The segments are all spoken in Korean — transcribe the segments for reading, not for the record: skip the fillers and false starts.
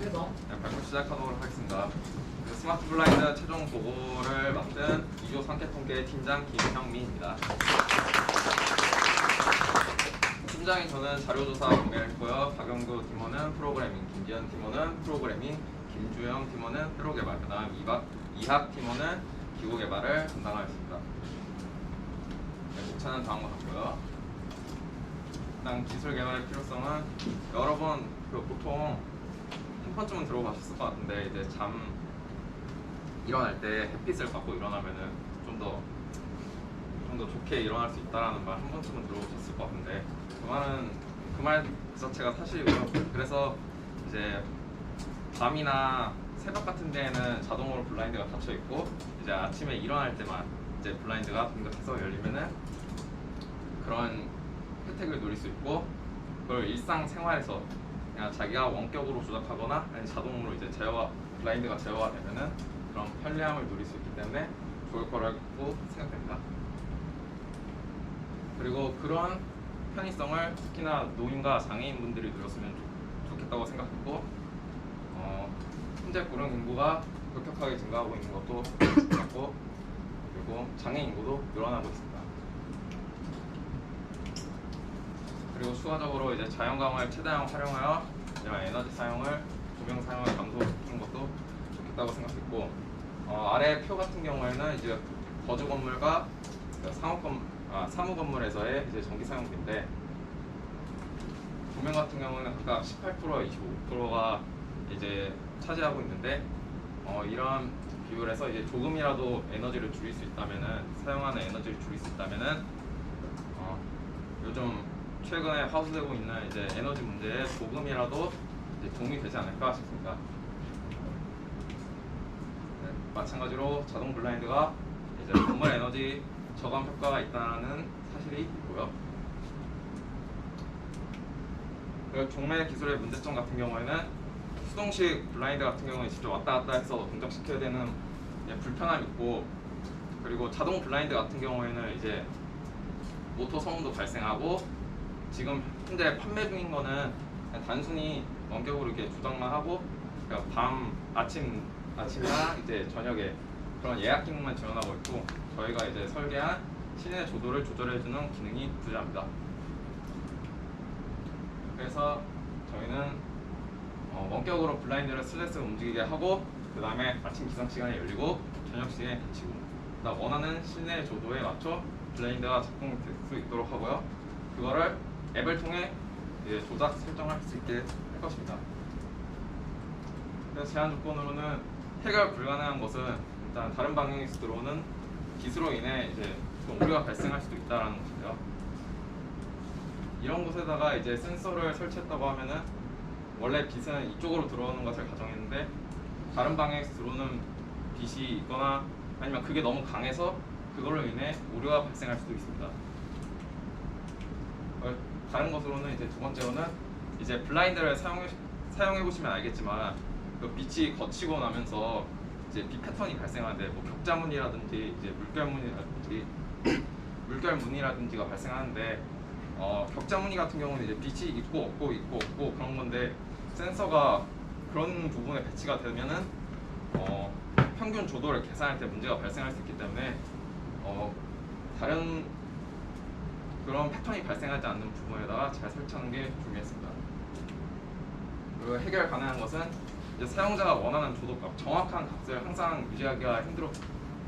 네, 발표 시작하도록 하겠습니다. 스마트 블라인드 최종 보고를 맡은 이조 상계통계 팀장 김형민입니다. 팀장인 저는 자료조사 공개를 했고요. 박영도 팀원은 프로그래밍, 김지현 팀원은 프로그래밍, 김주영 팀원은 회로 개발, 그 다음 이학 팀원은 기구 개발을 담당하였습니다. 네, 목차는 다음과 같고요. 일단 기술 개발의 필요성은 여러분 보통 한 번쯤은 들어보셨을 것 같은데, 이제 잠 일어날 때 햇빛을 받고 일어나면은 좀 더 좋게 일어날 수 있다라는 말 한 번쯤은 들어보셨을 것 같은데, 그 말 자체가 사실이고요. 그래서 이제 밤이나 새벽 같은 데에는 자동으로 블라인드가 닫혀 있고, 이제 아침에 일어날 때만 이제 블라인드가 동작해서 열리면은 그런 혜택을 누릴 수 있고, 그걸 일상생활에서 그냥 자기가 원격으로 조작하거나 아니면 자동으로 이제 블라인드가 제어가 되면은 그런 편리함을 누릴 수 있기 때문에 좋을 거라고 생각됩니다. 그리고 그런 편의성을 특히나 노인과 장애인분들이 누렸으면 좋겠다고 생각했고, 현재 고령 인구가 급격하게 증가하고 있는 것도 같고, 그리고 장애인 인구도 늘어나고 있습니다. 그리고 추가적으로 이제 자연광을 최대한 활용하여 에너지 사용을, 조명 사용을 감소시키는 것도 좋겠다고 생각했고, 아래 표 같은 경우에는 이제 거주 건물과 사무 건물에서의 이제 전기 사용비인데, 조명 같은 경우는 각각 18%와 25%가 이제 차지하고 있는데, 이런 비율에서 이제 조금이라도 에너지를 줄일 수 있다면은, 사용하는 에너지를 줄일 수 있다면은, 요즘 최근에 화두되고 있는 이제 에너지 문제에 조금이라도 이제 도움이 되지 않을까 싶습니다. 네, 마찬가지로 자동 블라인드가 이제 건물 에너지 저감 효과가 있다는 사실이 있고요. 그리고 종매 기술의 문제점 같은 경우에는 수동식 블라인드 같은 경우에 직접 왔다 갔다 해서 동작시켜야 되는 불편함이 있고, 그리고 자동 블라인드 같은 경우에는 이제 모터 소음도 발생하고, 지금 현재 판매 중인 거는 그냥 단순히 원격으로 이렇게 조작만 하고, 그러니까 아침이나 이제 저녁에 그런 예약 기능만 지원하고 있고, 저희가 이제 설계한 실내 조도를 조절해주는 기능이 부재합니다. 그래서 저희는 원격으로 블라인드를 슬래스 움직이게 하고, 그 다음에 아침 기상 시간에 열리고 저녁 시간에 닫히고, 그다음 원하는 실내 조도에 맞춰 블라인드가 작동될 수 있도록 하고요. 그거를 앱을 통해 이제 조작 설정할 수 있게 할 것입니다. 그래서 제한 조건으로는 해결 불가능한 것은 일단 다른 방향에서 들어오는 빛으로 인해 이제 좀 오류가 발생할 수도 있다는 것인데요. 이런 곳에다가 이제 센서를 설치했다고 하면은 원래 빛은 이쪽으로 들어오는 것을 가정했는데, 다른 방향에서 들어오는 빛이 있거나 아니면 그게 너무 강해서 그걸로 인해 오류가 발생할 수도 있습니다. 다른 것으로는 이제 두 번째로는 이제 블라인드를 사용해 보시면 알겠지만, 그 빛이 거치고 나면서 이제 빛 패턴이 발생하는데, 뭐 격자무늬라든지 이제 물결무늬라든지가 발생하는데, 격자무늬 같은 경우는 이제 빛이 있고 없고 그런 건데, 센서가 그런 부분에 배치가 되면은 평균 조도를 계산할 때 문제가 발생할 수 있기 때문에 다른 그런 패턴이 발생하지 않는 부분에다가 잘 설치하는 게 중요했습니다. 그리고 해결 가능한 것은 이제 사용자가 원하는 조도값, 정확한 값을 항상 유지하기가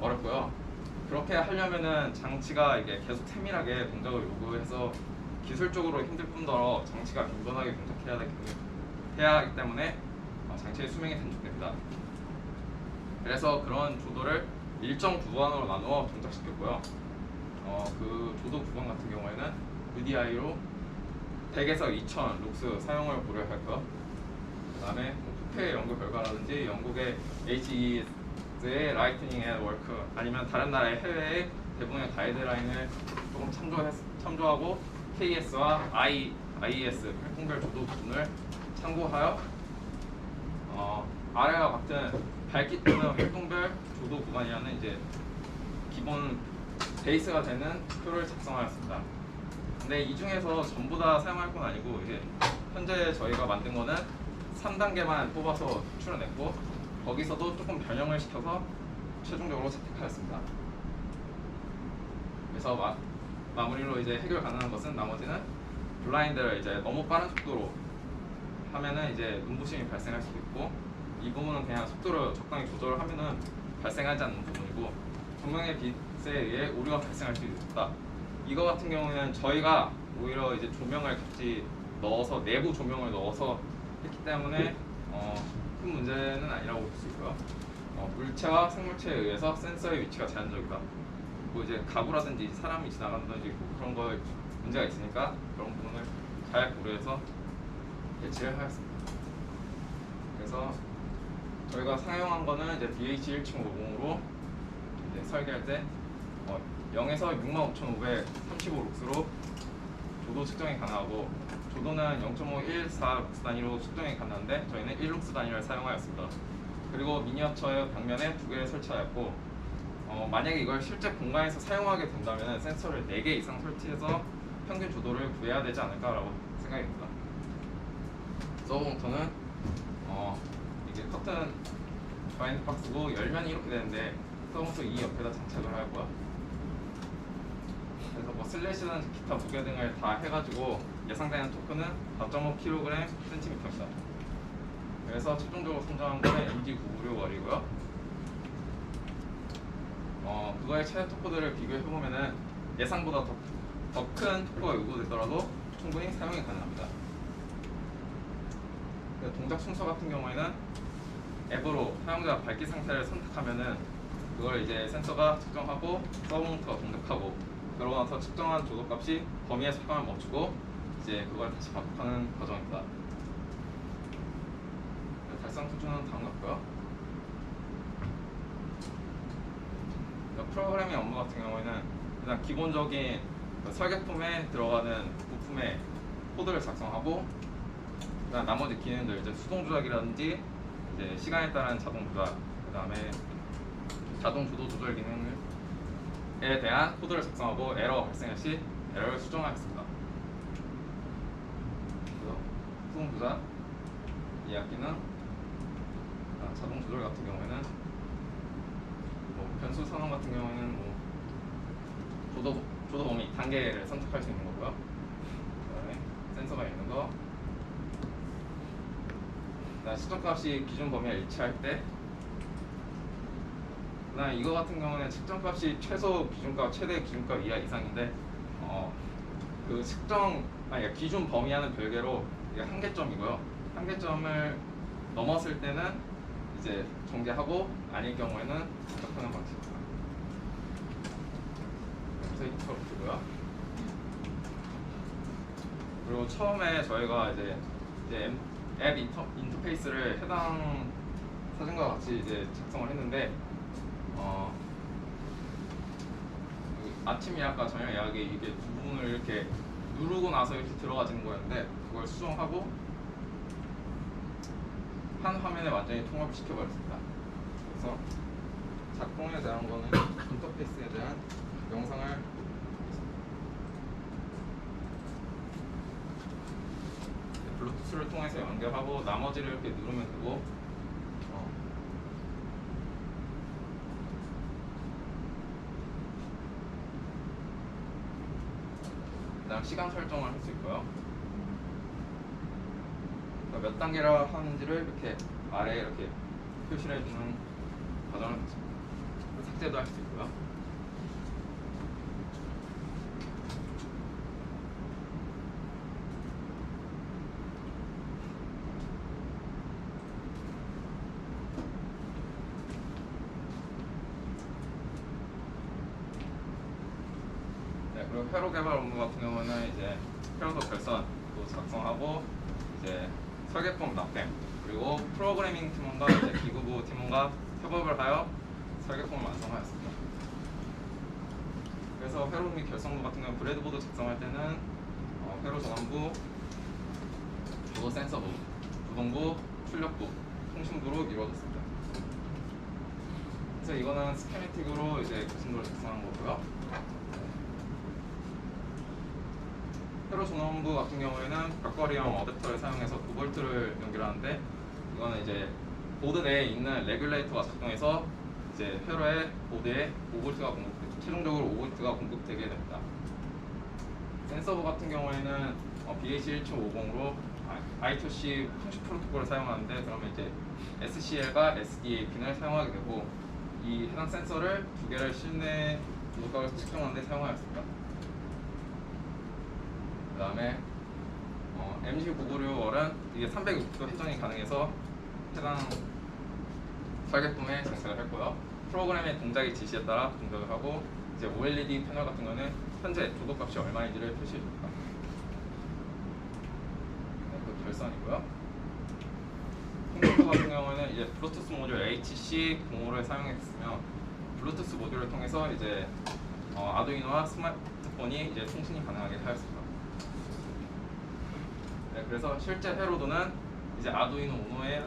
어렵고요. 그렇게 하려면은 장치가 이게 계속 세밀하게 동작을 요구해서 기술적으로 힘들 뿐더러 장치가 빈번하게 동작해야 하기 때문에 장치의 수명이 단축됩니다. 그래서 그런 조도를 일정 구간으로 나누어 동작시켰고요. 그 조도 구간 같은 경우에는 VDI로 100에서 2000 룩스 사용을 고려했고요. 그 다음에 후페 연구 결과라든지 영국의 HES의 라이트닝 앤 워크, 아니면 다른 나라의 해외의 대부분의 가이드라인을 조금 참조하고 KS와 IES 활동별 조도 부분을 참고하여 아래와 같은 밝기 또는 활동별 조도 구간이라는 이제 기본 베이스가 되는 표를 작성하였습니다. 근데 이 중에서 전부 다 사용할 건 아니고, 이제 현재 저희가 만든 거는 3단계만 뽑아서 추려냈고 거기서도 조금 변형을 시켜서 최종적으로 채택하였습니다. 그래서 마무리로 이제 해결 가능한 것은 나머지는 블라인드를 이제 너무 빠른 속도로 하면은 이제 눈부심이 발생할 수도 있고 이 부분은 그냥 속도를 적당히 조절을 하면은 발생하지 않는 부분이고 조명의 빛에 의해 오류가 발생할 수 있다. 이거 같은 경우는 저희가 오히려 이제 조명을 같이 넣어서 내부 조명을 넣어서 했기 때문에 큰 문제는 아니라고 볼 수 있고요. 물체와 생물체에 의해서 센서의 위치가 제한적이다. 뭐 이제 가구라든지 사람이 지나간다든지 뭐 그런 거 문제가 있으니까 그런 부분을 잘 고려해서 배치를 하였습니다. 그래서 저희가 사용한 거는 이제 BH1750으로 이제 설계할 때 0에서 65,535 룩스로 조도 측정이 가능하고 조도는 0.514 룩스 단위로 측정이 가능한데 저희는 1룩스 단위를 사용하였습니다. 그리고 미니어처의 벽면에 2개를 설치하였고 만약에 이걸 실제 공간에서 사용하게 된다면 센서를 4개 이상 설치해서 평균 조도를 구해야 되지 않을까라고 생각이 듭니다. 서브모터는 이게 커튼 바인드 박스고 열면 이렇게 되는데 서브모터 이 옆에다 장착을 하고요. 그래서 뭐 슬래시든 기타 무게 등을 다 해가지고 예상되는 토크는 4.5kg/cm입니다. 그래서 최종적으로 선정한 거는 MD996R이고요. 그거의 최대 토크들을 비교해보면은 예상보다 더 큰 토크가 요구되더라도 충분히 사용이 가능합니다. 동작 순서 같은 경우에는 앱으로 사용자가 밝기 상태를 선택하면은 그걸 이제 센서가 측정하고 서브모터가 동작하고 그러고 나서 측정한 조도값이 범위의 습관을 멈추고 이제 그걸 다시 반복하는 과정입니다. 달성 수준은 다음 같고요. 프로그래밍 업무 같은 경우에는 일단 기본적인 설계품에 들어가는 부품의 코드를 작성하고 그다음 나머지 기능들 이제 수동 조작이라든지 이제 시간에 따른 자동 조작 그다음에 자동 주도 조절 기능에 대한 코드를 작성하고 에러 발생 시 에러를 수정하였습니다. 그래서 수동 조작 이 학기는 자동 조절 같은 경우에는 뭐 변수 선언 같은 경우에는 뭐 조도 범위 단계를 선택할 수 있는 거고요. 그다음에 센서가 있는 거. 그다음 측정값이 기준 범위에 일치할 때. 그다음 이거 같은 경우는 측정값이 최소 기준값, 최대 기준값 이하 이상인데 그 기준 범위와는 별개로 이게 한계점이고요. 한계점을 넘었을 때는 이제 정지하고 아닐 경우에는 조작하는 방식입니다. 그래서 이처럼 두고요. 그리고 처음에 저희가 이제 앱 인터페이스를 해당 사진과 같이 이제 작성을 했는데 아침 예약과 저녁 예약이 이게 두 부분을 이렇게 누르고 나서 이렇게 들어가지는 거였는데 그걸 수정하고 한 화면에 완전히 통합을 시켜버렸습니다. 그래서 작동에 대한 거는 인터페이스에 대한 영상을 블루투스를 통해서 연결하고 나머지를 이렇게 누르면 되고 그다음 시간 설정을 할 수 있고요. 몇 단계라 하는지를 이렇게 아래에 이렇게 표시를 해주는 과정을 갖습니다. 삭제도 할 수 있고요. 네, 그리고 회로 개발 업무 같은 경우는 이제 회로도 결선도 작성하고 이제 설계품 납땜 그리고 프로그래밍 팀원과 이제 기구부 팀원과 협업을 하여 설계품을 완성하였습니다. 그래서 회로 및 결성부 같은 경우 브레드보드 작성할 때는 회로 전원부, 조도 센서부, 조동부, 출력부, 통신부로 이루어졌습니다. 그래서 이거는 스케매틱으로 이제 교신도를 작성한 거고요. 회로 전원부 같은 경우에는 벽걸이형 어댑터를 사용해서 9V를 연결하는데 이거는 이제 보드 내에 있는 레귤레이터가 작동해서 이제 회로의 보드에 5V가 최종적으로 5V가 공급되게 됩니다. 센서부 같은 경우에는 BH1.50으로 I2C 형식 프로토콜을 사용하는데 그러면 이제 SCL과 SDA 핀을 사용하게 되고 이 해당 센서를 두 개를 실내 누각을 측정하는 데 사용하였습니다. 그 다음에 MC996L은 이게 360도 회전이 가능해서 해당 설계품에 장착을 했고요. 프로그램의 동작의 지시에 따라 동작을 하고 이제 OLED 패널 같은 거는 현재 조도값이 얼마인지를 표시해줍니다. 네, 그 결선이고요. 컴퓨터 같은 경우는 이제 블루투스 모듈 HC05를 사용했으며 블루투스 모듈을 통해서 이제 아두이노와 스마트폰이 이제 통신이 가능하게 하였습니다. 네, 그래서 실제 회로도는 이제 아두이노 우노의